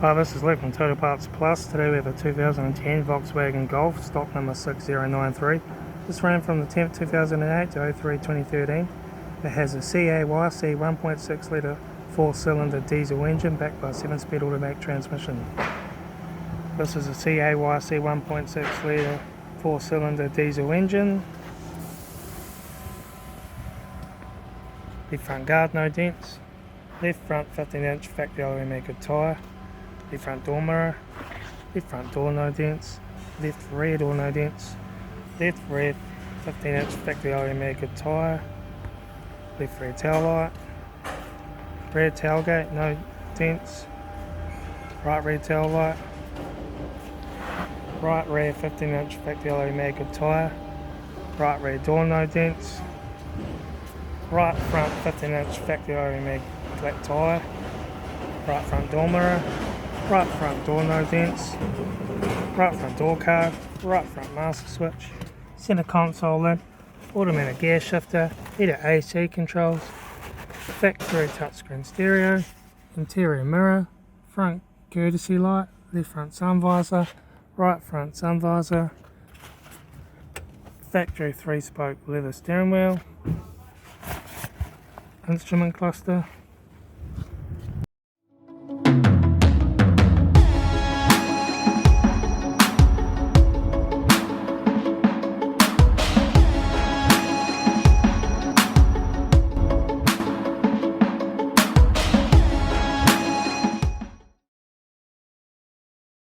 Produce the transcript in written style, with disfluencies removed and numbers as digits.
Hi, this is Luke from Total Parts Plus. Today we have a 2010 Volkswagen Golf, stock number 6093. This ran from the 10th 2008 to 03/2013. It has a CAYC 1.6 litre 4-cylinder diesel engine backed by a 7-speed automatic transmission. This is a CAYC 1.6 litre 4-cylinder diesel engine. Left front guard, no dents. Left front 15-inch factory aluminium tyre. Left front door mirror, left front door no dents, left rear door no dents, left rear 15-inch factory aluminium tyre, left rear tail light, rear tailgate no dents, right rear tail light, right rear 15-inch factory aluminium tyre, right rear door no dents, right front 15-inch factory aluminium black tyre, right front door mirror, right front door no dents, right front door card, right front master switch, centre console lid, automatic gear shifter, heated AC controls, factory touchscreen stereo, interior mirror, front courtesy light, left front sun visor, right front sun visor, factory 3-spoke leather steering wheel, instrument cluster,